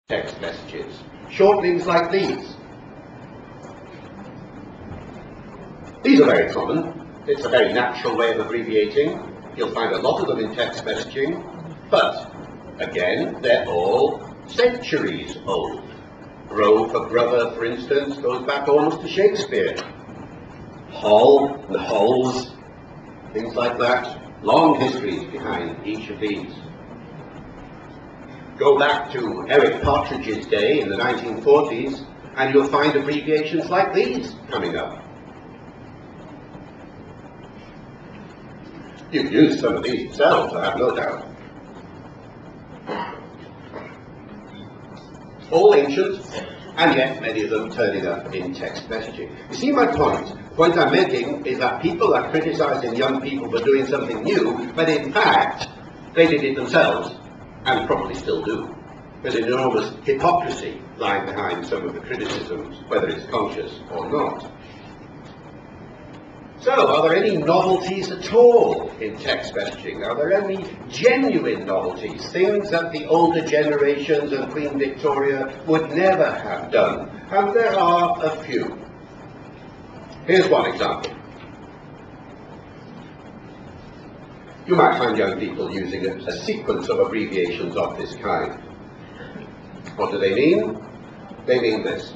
text messages. Shortenings like these. These are very common. It's a very natural way of abbreviating. You'll find a lot of them in text messaging, but again, they're all centuries old. Bro for brother, for instance, goes back almost to Shakespeare. Hall and hulls, things like that. Long histories behind each of these. Go back to Eric Partridge's day in the 1940s, and you'll find abbreviations like these coming up. You've used some of these yourselves, I have no doubt. All ancient, and yet many of them turning up in text messaging. You see my point? The point I'm making is that people are criticizing young people for doing something new, but in fact, they did it themselves, and probably still do. There's an enormous hypocrisy lying behind some of the criticisms, whether it's conscious or not. So, are there any novelties at all in text messaging? Are there any genuine novelties, things that the older generations and Queen Victoria would never have done? And there are a few. Here's one example. You might find young people using a sequence of abbreviations of this kind. What do they mean? They mean this.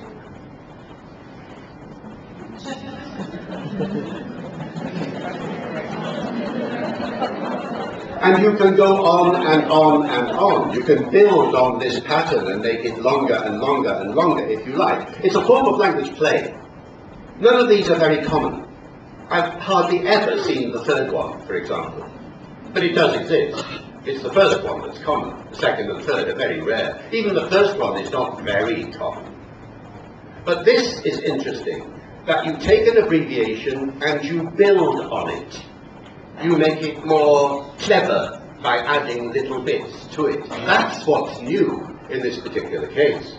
And you can go on and on and on. You can build on this pattern and make it longer and longer and longer if you like. It's a form of language play. None of these are very common. I've hardly ever seen the third one, for example. But it does exist. It's the first one that's common. The second and third are very rare. Even the first one is not very common. But this is interesting, that you take an abbreviation and you build on it. You make it more clever by adding little bits to it. That's what's new in this particular case.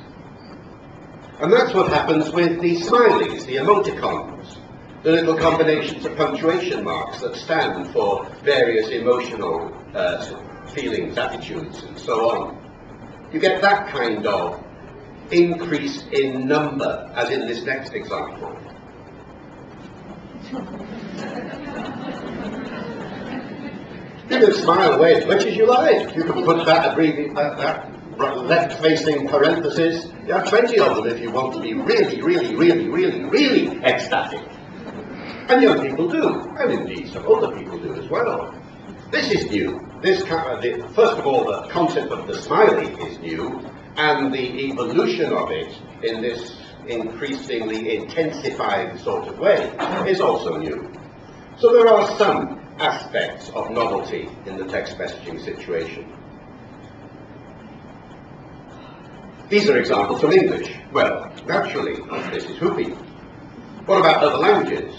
And that's what happens with the smileys, the emoticons, the little combinations of punctuation marks that stand for various emotional feelings, attitudes, and so on. You get that kind of increase in number, as in this next example. You can smile away as much as you like. You can put that left-facing parenthesis. You have 20 of them if you want to be really, really, really, really, really ecstatic. And young people do, and indeed some older people do as well. This is new. First of all, the concept of the smiley is new, and the evolution of it in this increasingly intensified sort of way is also new. So there are some aspects of novelty in the text messaging situation. These are examples from English. Well, naturally, this is Hopi. What about other languages?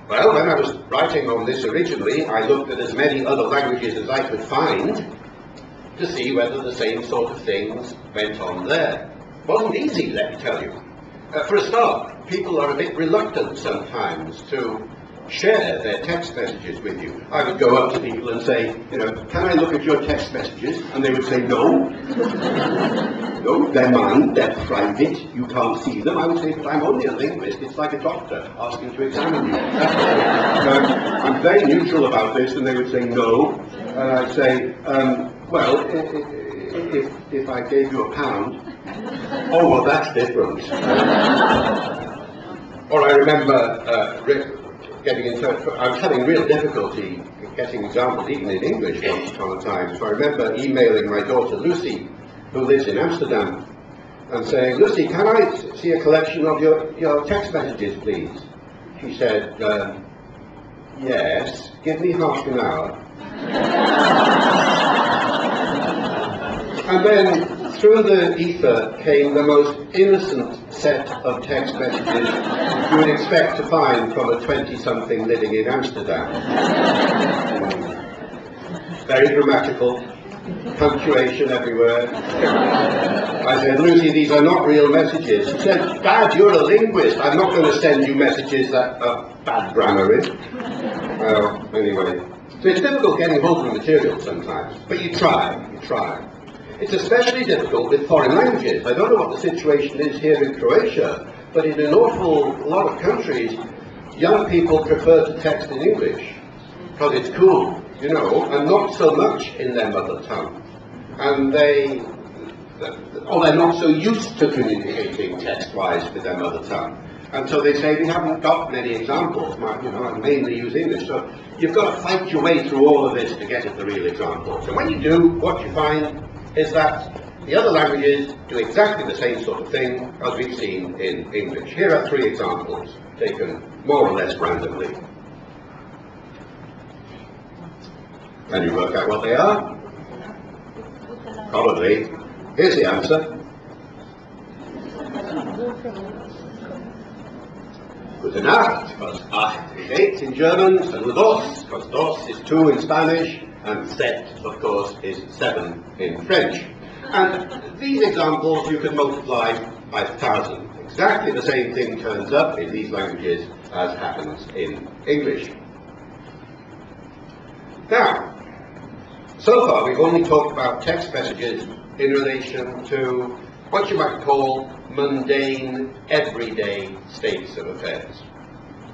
Well, when I was writing on this originally, I looked at as many other languages as I could find to see whether the same sort of things went on there. It wasn't easy, let me tell you. For a start, people are a bit reluctant sometimes to share their text messages with you. I would go up to people and say, can I look at your text messages? And they would say, no. No, they're mine, they're private, you can't see them. I would say, but I'm only a linguist, it's like a doctor asking to examine you. I'm very neutral about this, and they would say, no. And I'd say, well, if I gave you £1, oh, well, that's different. Or I remember getting in touch, I was having real difficulty getting examples even in English once upon a time. So I remember emailing my daughter Lucy, who lives in Amsterdam, and saying, Lucy, can I see a collection of your text messages, please? She said, yes, give me half an hour. And then through the ether came the most innocent set of text messages you would expect to find from a 20-something living in Amsterdam. Very grammatical, punctuation everywhere. I said, Lucy, these are not real messages. She said, Dad, you're a linguist. I'm not going to send you messages that are bad grammar in. Well, anyway. So it's difficult getting hold of the material sometimes, but you try. It's especially difficult with foreign languages. I don't know what the situation is here in Croatia, but in an awful lot of countries, young people prefer to text in English because it's cool, you know, and not so much in their mother tongue. And they're not so used to communicating text-wise with their mother tongue. And so they say, we haven't got many examples, I mainly use English. So you've got to fight your way through all of this to get at the real examples. And when you do, what you find is that the other languages do exactly the same sort of thing as we've seen in English. Here are 3 examples, taken more or less randomly. Can you work out what they are? Probably. Here's the answer. Gute Nacht, because acht is 8 in German, and dos, because dos is 2 in Spanish, and sept, of course, is 7 in French. And these examples you can multiply by 1,000. Exactly the same thing turns up in these languages as happens in English. Now, so far we've only talked about text messages in relation to what you might call mundane, everyday states of affairs.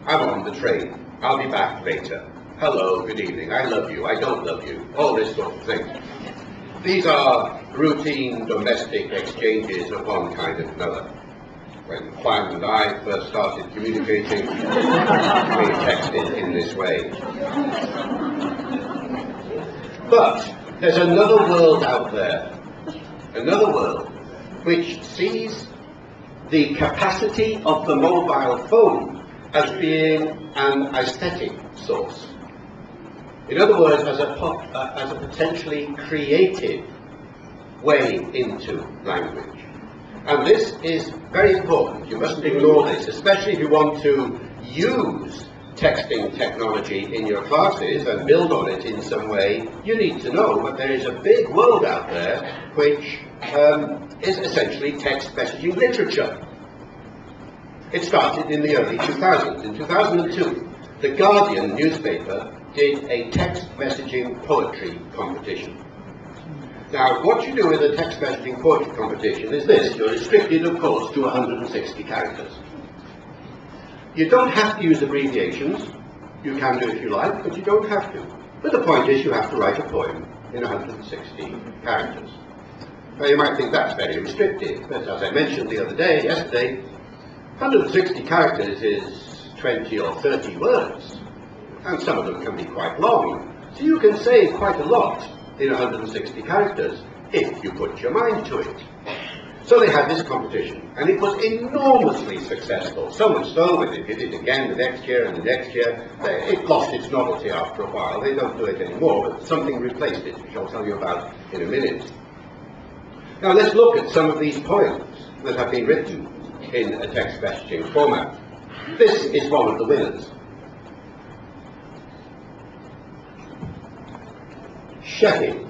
I'm on the train. I'll be back later. Hello, good evening. I love you. I don't love you. All this sort of thing. These are routine domestic exchanges of one kind and another. When Juan and I first started communicating, we texted in this way. But there's another world out there. Another world which sees the capacity of the mobile phone as being an aesthetic source. In other words, as a potentially creative way into language. And this is very important. You mustn't ignore this, especially if you want to use texting technology in your classes and build on it in some way. You need to know that there is a big world out there which is essentially text messaging literature. It started in the early 2000s. In 2002, The Guardian newspaper did a text messaging poetry competition. Now, what you do with a text messaging poetry competition is this. You're restricted, of course, to 160 characters. You don't have to use abbreviations. You can do if you like, but you don't have to. But the point is you have to write a poem in 160 characters. Now, you might think that's very restrictive, but as I mentioned yesterday, 160 characters is 20 or 30 words, and some of them can be quite long. So you can say quite a lot in 160 characters if you put your mind to it. So they had this competition, and it was enormously successful, so much so that they did it again the next year and the next year. It lost its novelty after a while. They don't do it anymore, but something replaced it, which I'll tell you about in a minute. Now let's look at some of these poems that have been written in a text messaging format. This is one of the winners. Sheffy,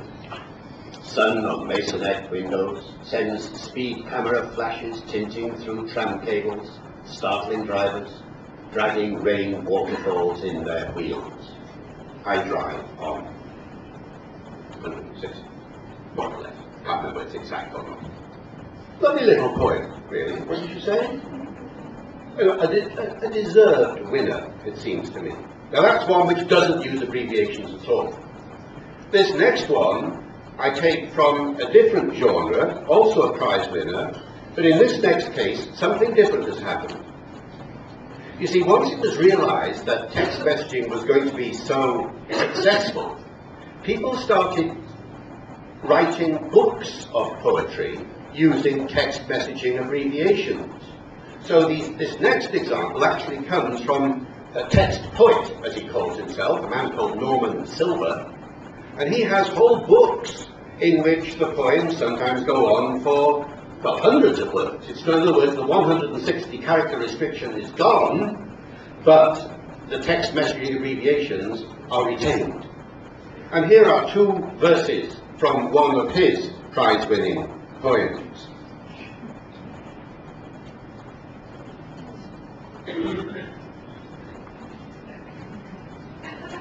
sun on masonette windows, sends speed camera flashes tinting through tram cables, startling drivers, dragging rain waterfalls in their wheels. I drive on 160, more or less. Can't remember it's exact or not. Lovely little poem, really. What did you say? A deserved winner, it seems to me. Now that's one which doesn't use abbreviations at all. This next one I take from a different genre, also a prize winner, but in this next case, something different has happened. You see, once it was realized that text messaging was going to be so successful, people started writing books of poetry using text messaging abbreviations. So this next example actually comes from a text poet, as he calls himself, a man called Norman Silver, and he has whole books in which the poems sometimes go on for hundreds of words. In other words, the 160 character restriction is gone, but the text messaging abbreviations are retained. And here are 2 verses from one of his prize-winning poems.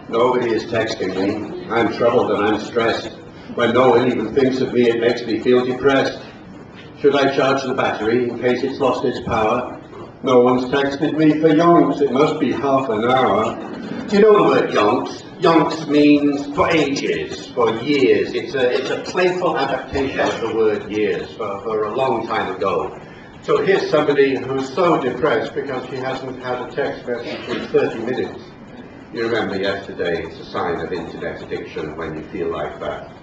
Nobody is texting me. I'm troubled and I'm stressed. When no one even thinks of me, it makes me feel depressed. Should I charge the battery in case it's lost its power? No one's texted me for yonks. It must be half an hour. Do you know the word yonks? Yonks means for ages, for years. It's a playful adaptation of the word years, for a long time ago. So here's somebody who's so depressed because she hasn't had a text message in 30 minutes. You remember yesterday, it's a sign of internet addiction when you feel like that.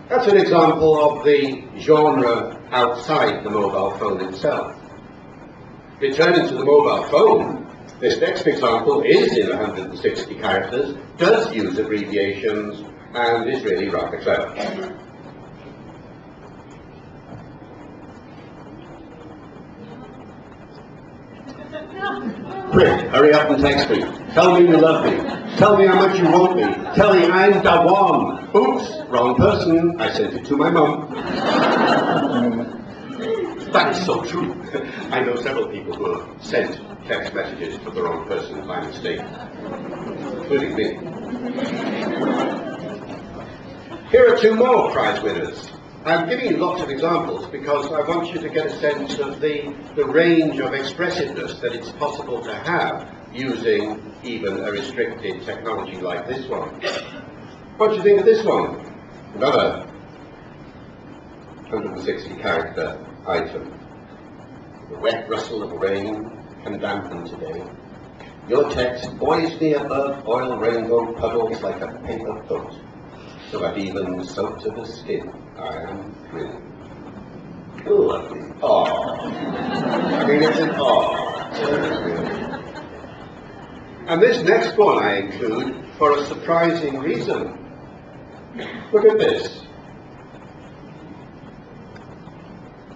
That's an example of the genre outside the mobile phone itself. Returning to the mobile phone, this next example is in 160 characters, does use abbreviations, and is really rather clever. Quick, hurry up and text me. Tell me you love me. Tell me how much you want me. Tell me I'm the one. Oops, wrong person. I sent it to my mum. That is so true. I know several people who have sent text messages to the wrong person by mistake, including me. Here are two more prize winners. I'm giving you lots of examples because I want you to get a sense of the range of expressiveness that it's possible to have using even a restricted technology like this one. What do you think of this one? Another 160 character item. The wet rustle of rain can dampen today. Your text buoys me above oil rainbow puddles like a paper boat, so that even soaked to the skin I am grinning. Lovely. Aww. I mean, it's an aww. And this next one I include for a surprising reason. Look at this.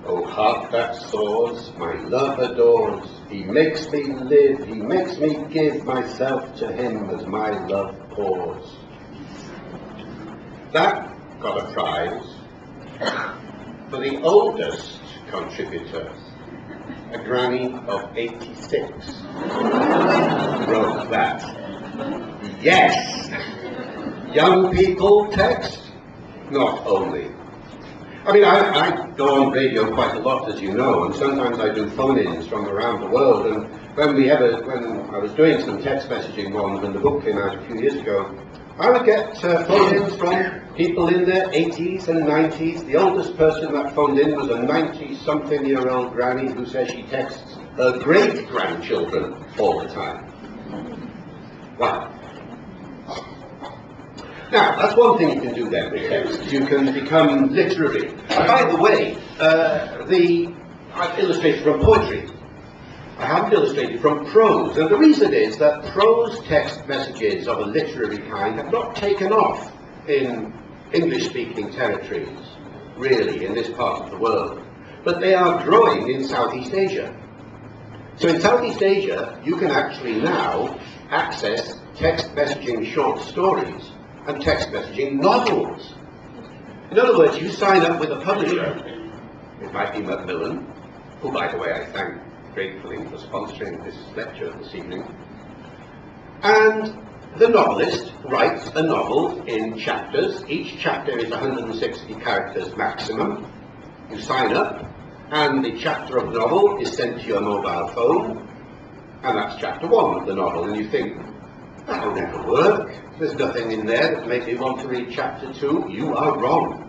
Oh, heart that soars, my love adores. He makes me live, he makes me give myself to him as my love pours. That got a prize for the oldest contributor, a granny of 86. Wrote that. Yes! Young people text? Not only. I mean, I go on radio quite a lot, as you know, and sometimes I do phone-ins from around the world, and when I was doing some text messaging ones when the book came out a few years ago, I would get phone-ins from people in their 80s and 90s. The oldest person that phoned in was a 90-something-year-old granny who says she texts her great-grandchildren all the time. Wow. Now, that's one thing you can do then with text. You can become literary. By the way, I've illustrated from poetry. I haven't illustrated from prose, and the reason is that prose text messages of a literary kind have not taken off in English-speaking territories, really, in this part of the world. But they are growing in Southeast Asia. So in Southeast Asia, you can actually now access text messaging short stories and text messaging novels. In other words, you sign up with a publisher, it might be Macmillan, who, by the way, I thank gratefully for sponsoring this lecture this evening, and the novelist writes a novel in chapters. Each chapter is 160 characters maximum. You sign up, and the chapter of the novel is sent to your mobile phone, and that's chapter 1 of the novel, and you think, that'll never work. There's nothing in there that makes me want to read chapter 2. You are wrong.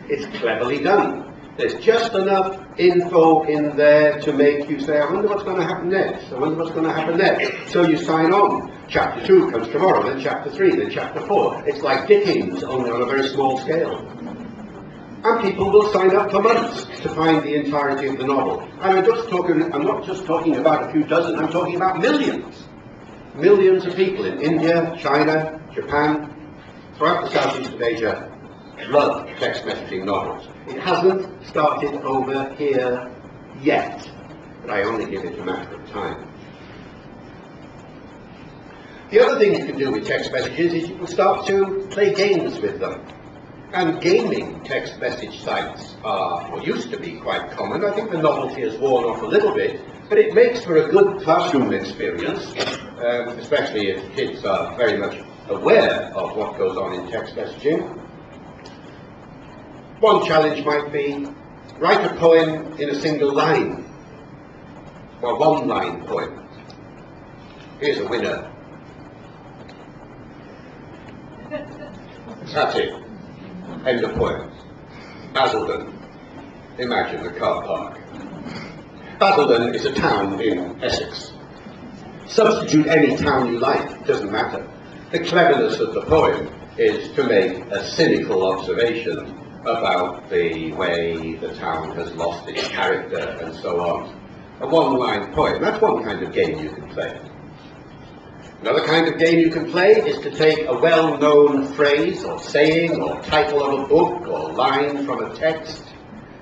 It's cleverly done. There's just enough info in there to make you say, I wonder what's going to happen next. I wonder what's going to happen next. So you sign on. Chapter 2 comes tomorrow, then chapter 3, then chapter 4. It's like Dickens, only on a very small scale. And people will sign up for months to find the entirety of the novel. And I'm not just talking about a few dozen, I'm talking about millions. Millions of people in India, China, Japan, throughout the Southeast of Asia, love text messaging novels. It hasn't started over here yet, but I only give it a matter of time. The other thing you can do with text messages is you can start to play games with them. And gaming text message sites are, or used to be, quite common. I think the novelty has worn off a little bit, but it makes for a good classroom experience, especially if kids are very much aware of what goes on in text messaging. One challenge might be, write a poem in a single line, or one-line poem. Here's a winner. That's it. End of poem. Basildon. Imagine the car park. Basildon is a town in Essex. Substitute any town you like, doesn't matter. The cleverness of the poem is to make a cynical observation about the way the town has lost its character and so on. A one-line poem, that's one kind of game you can play. Another kind of game you can play is to take a well-known phrase or saying or title of a book or line from a text,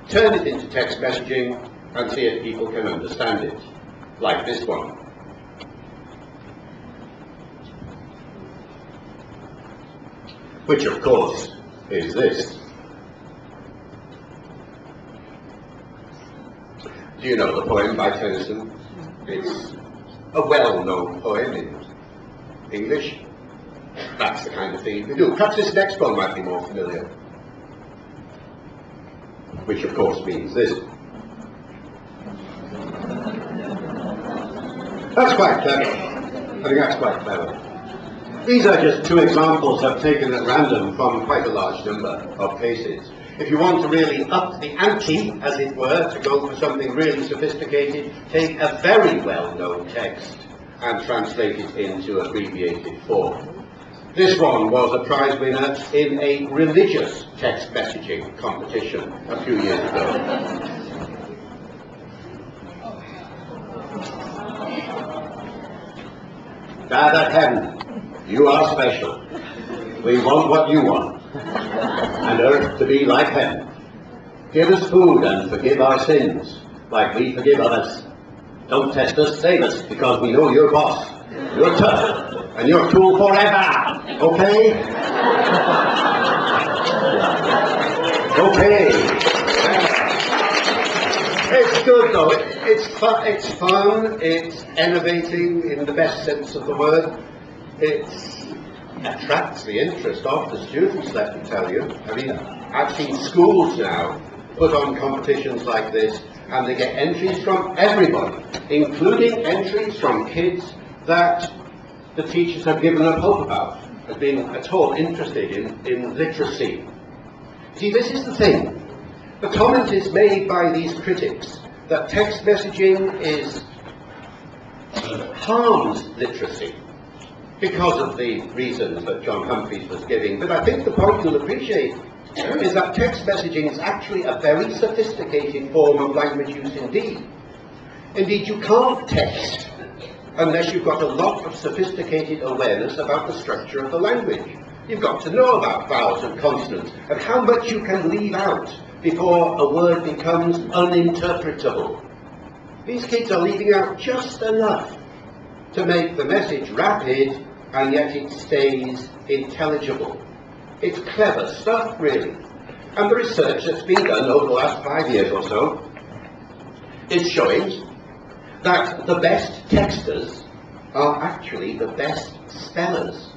turn it into text messaging and see if people can understand it, like this one. Which of course is this. Do you know the poem by Tennyson? It's a well-known poem in English. That's the kind of thing you can do. Perhaps this next one might be more familiar. Which of course means this. That's quite clever. I think that's quite clever. These are just two examples I've taken at random from quite a large number of cases. If you want to really up the ante, as it were, to go for something really sophisticated, take a very well-known text and translate it into abbreviated form. This one was a prize winner in a religious text messaging competition a few years ago. Dad at heaven, you are special. We want what you want, and earth to be like heaven. Give us food and forgive our sins, like we forgive others. Don't test us, save us, because we know you're boss. You're tough, and you're cool forever, okay? Okay. It's good though, it's fun, it's innovating in the best sense of the word. It attracts the interest of the students, let me tell you. I mean, I've seen schools now put on competitions like this, and they get entries from everybody, including entries from kids that the teachers have given up hope about as being at all interested in literacy. See, this is the thing. The comment is made by these critics that text messaging harms literacy because of the reasons that John Humphreys was giving. But I think the point you'll appreciate is that text messaging is actually a very sophisticated form of language use indeed. Indeed, you can't text unless you've got a lot of sophisticated awareness about the structure of the language. You've got to know about vowels and consonants and how much you can leave out before a word becomes uninterpretable. These kids are leaving out just enough to make the message rapid, and yet it stays intelligible. It's clever stuff, really. And the research that's been done over the last 5 years or so is showing that the best texters are actually the best spellers.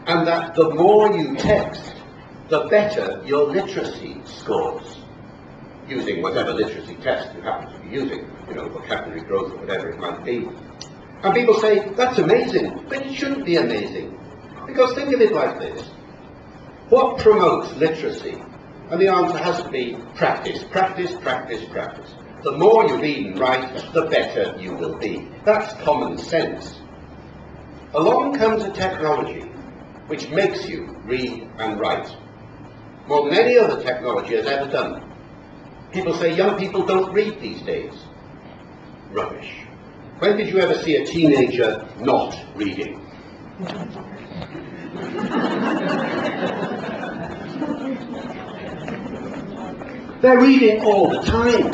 And that the more you text, the better your literacy scores, using whatever literacy test you happen to be using, you know, vocabulary growth or whatever it might be. And people say, that's amazing, but it shouldn't be amazing. Because think of it like this. What promotes literacy? And the answer has to be practice, practice, practice, practice. The more you read and write, the better you will be. That's common sense. Along comes a technology which makes you read and write more than any other technology has ever done. People say young people don't read these days. Rubbish. When did you ever see a teenager not reading? They're reading all the time.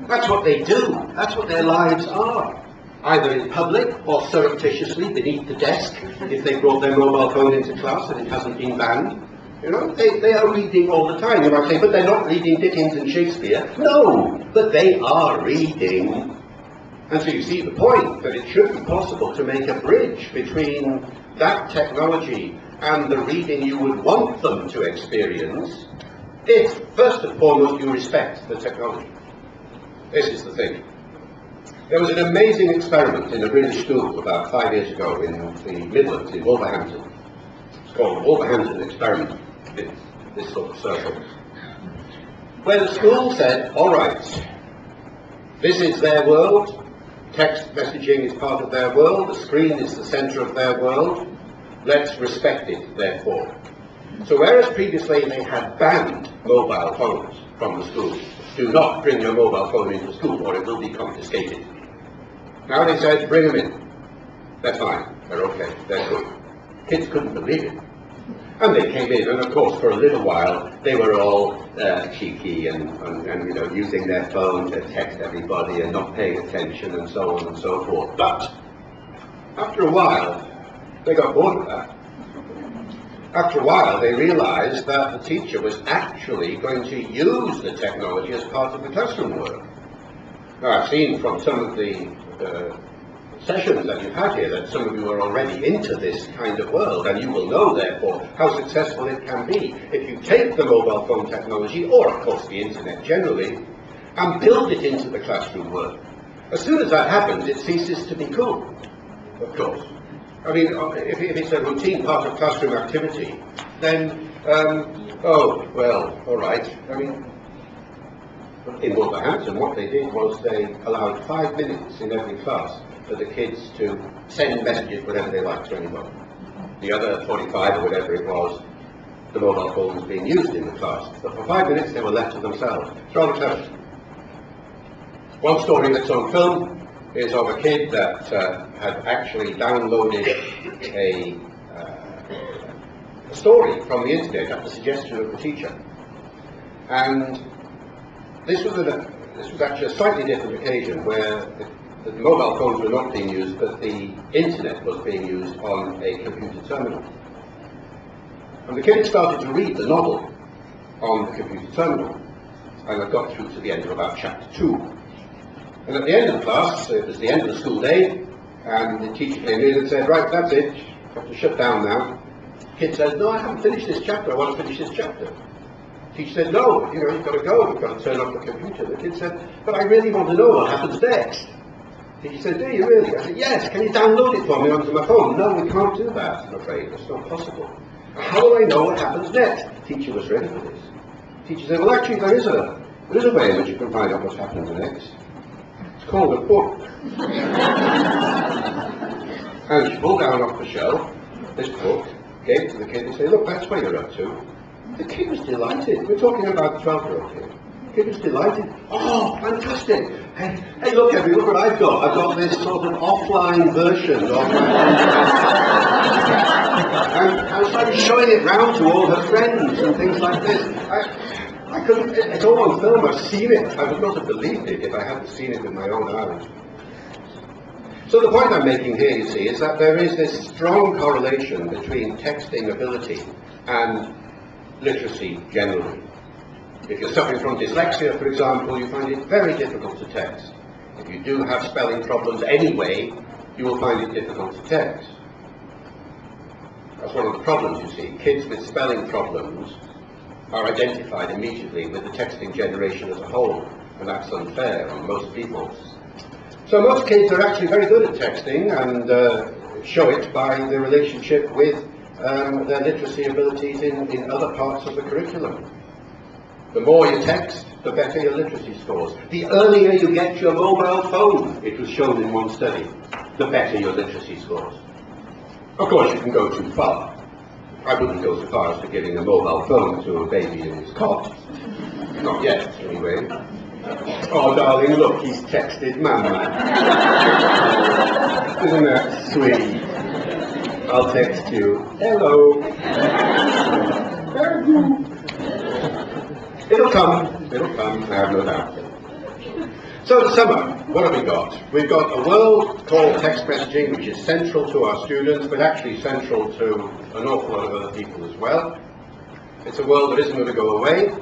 That's what they do. That's what their lives are. Either in public or surreptitiously beneath the desk, if they brought their mobile phone into class and it hasn't been banned. You know, they are reading all the time. You might say, but they're not reading Dickens and Shakespeare. No, but they are reading. And so you see the point, that it should be possible to make a bridge between that technology and the reading you would want them to experience, if, first and foremost, you respect the technology. This is the thing. There was an amazing experiment in a British school about 5 years ago in the Midlands, in Wolverhampton. It's called the Wolverhampton Experiment, this sort of circle, where the school said, all right, this is their world, text messaging is part of their world, the screen is the centre of their world, let's respect it, therefore. So whereas previously they had banned mobile phones from the school, do not bring your mobile phone into school or it will be confiscated. Now they said, bring them in. They're fine, they're okay, they're good. Kids couldn't believe it. And they came in, and of course, for a little while, they were all cheeky and you know, using their phone to text everybody and not paying attention and so on and so forth. But after a while, they got bored of that. After a while, they realized that the teacher was actually going to use the technology as part of the classroom work. Now, I've seen from some of the sessions that you've had here that some of you are already into this kind of world, and you will know, therefore, how successful it can be if you take the mobile phone technology, or of course the internet generally, and build it into the classroom work. As soon as that happens, it ceases to be cool, of course. I mean, if it's a routine part of classroom activity, then, oh, well, all right. I mean, in Wolverhampton, what they did was they allowed 5 minutes in every class for the kids to send messages whatever they liked to anyone. The other 45 or whatever it was, the mobile phone was being used in the class. But for 5 minutes they were left to themselves. It's rather clever. One story that's on film is of a kid that had actually downloaded a story from the internet at the suggestion of the teacher. And this was actually a slightly different occasion where the mobile phones were not being used, but the internet was being used on a computer terminal. And the kid started to read the novel on the computer terminal, and I got through to the end of about chapter 2. And at the end of the class, it was the end of the school day, and the teacher came in and said, right, that's it, you have to shut down now. The kid said, no, I haven't finished this chapter, I want to finish this chapter. The teacher said, no, you know, you've got to go, you've got to turn off the computer. The kid said, but I really want to know what happens next. He said, do you really? I said, yes, can you download it for me onto my phone? No, we can't do that, I'm afraid, it's not possible. How do I know what happens next? The teacher was ready for this. The teacher said, well actually there is a way in which you can find out what's happening next. It's called a book. And she pulled down off the shelf this book, gave it to the kid and said, look, that's what you're up to. The kid was delighted. We're talking about a 12-year-old kid. The kid was delighted. Oh, fantastic. Hey, look, Evie, look what I've got. I've got this sort of offline version of and I started showing it round to all her friends and things like this. I couldn't, it's all on film, I've seen it. I would not have believed it if I hadn't seen it with my own eyes. So the point I'm making here, you see, is that there is this strong correlation between texting ability and literacy generally. If you're suffering from dyslexia, for example, you find it very difficult to text. If you do have spelling problems anyway, you will find it difficult to text. That's one of the problems, you see. Kids with spelling problems are identified immediately with the texting generation as a whole, and that's unfair on most people. So most kids are actually very good at texting and show it by the relationship with their literacy abilities in other parts of the curriculum. The more you text, the better your literacy scores. The earlier you get your mobile phone, it was shown in one study, the better your literacy scores. Of course, you can go too far. I wouldn't go so far as to giving a mobile phone to a baby in his cot. Not yet, anyway. Oh, darling, look, he's texted Mama. Isn't that sweet? I'll text you. Hello. It'll come, I have no doubt. So to sum up, what have we got? We've got a world called text messaging, which is central to our students, but actually central to an awful lot of other people as well. It's a world that isn't going to go away.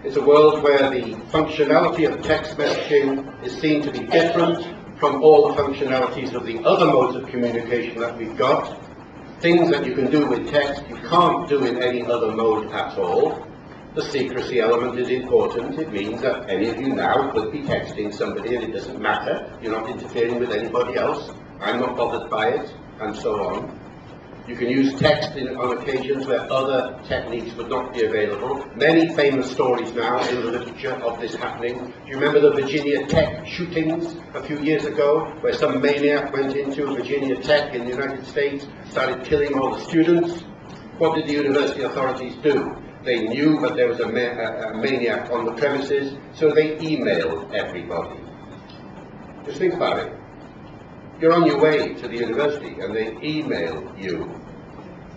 It's a world where the functionality of text messaging is seen to be different from all the functionalities of the other modes of communication that we've got. Things that you can do with text you can't do in any other mode at all. The secrecy element is important. It means that any of you now could be texting somebody and it doesn't matter. You're not interfering with anybody else. I'm not bothered by it, and so on. You can use text on occasions where other techniques would not be available. Many famous stories now in the literature of this happening. Do you remember the Virginia Tech shootings a few years ago, where some maniac went into Virginia Tech in the United States, started killing all the students? What did the university authorities do? They knew that there was a maniac on the premises, so they emailed everybody. Just think about it. You're on your way to the university and they email you.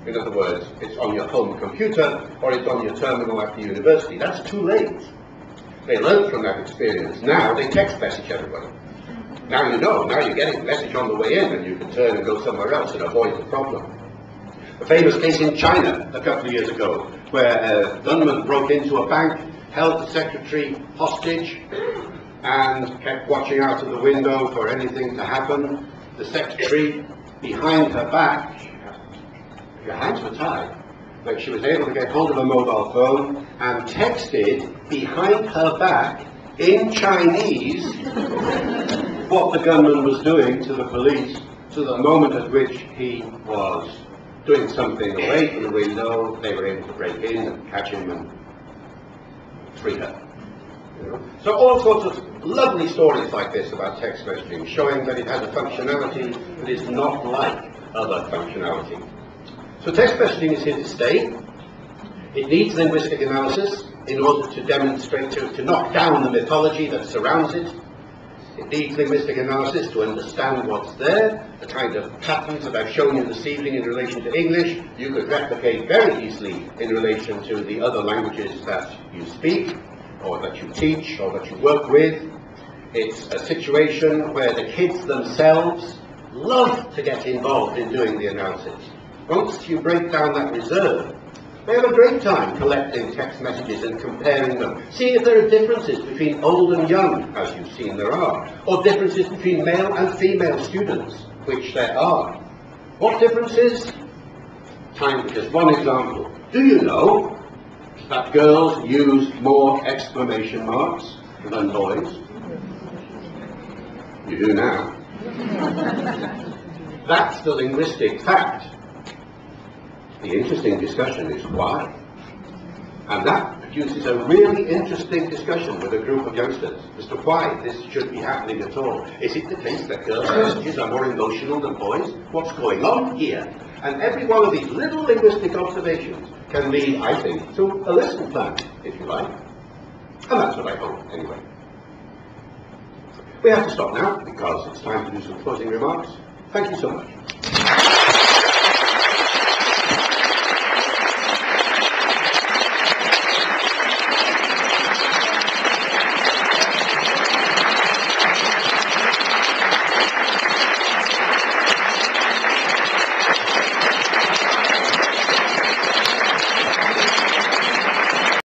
In other words, it's on your home computer or it's on your terminal at the university. That's too late. They learned from that experience. Now they text message everybody. Now you know, now you're getting a message on the way in and you can turn and go somewhere else and avoid the problem. A famous case in China a couple of years ago, where a gunman broke into a bank, held the secretary hostage, and kept watching out of the window for anything to happen. The secretary, behind her back, her hands were tied, but she was able to get hold of a mobile phone and texted behind her back in Chinese what the gunman was doing to the police, so that the moment at which he was doing something away from the window, they were able to break in and catch him and free her. So all sorts of lovely stories like this about text messaging, showing that it has a functionality that is not like other functionality. So text messaging is here to stay. It needs linguistic analysis in order to demonstrate, to knock down the mythology that surrounds it. It needs linguistic analysis to understand what's there. The kind of patterns that I've shown you this evening in relation to English, you could replicate very easily in relation to the other languages that you speak, or that you teach, or that you work with. It's a situation where the kids themselves love to get involved in doing the analysis. Once you break down that reserve, they have a great time collecting text messages and comparing them, seeing if there are differences between old and young, as you've seen there are, or differences between male and female students, which there are. What differences? Time for just one example. Do you know that girls use more exclamation marks than boys? You do now. That's the linguistic fact. The interesting discussion is why. And that produces a really interesting discussion with a group of youngsters as to why this should be happening at all. Is it the case that girls' messages are more emotional than boys? What's going on here? And every one of these little linguistic observations can lead, I think, to a lesson plan, if you like. And that's what I hope, anyway. We have to stop now, because it's time to do some closing remarks. Thank you so much.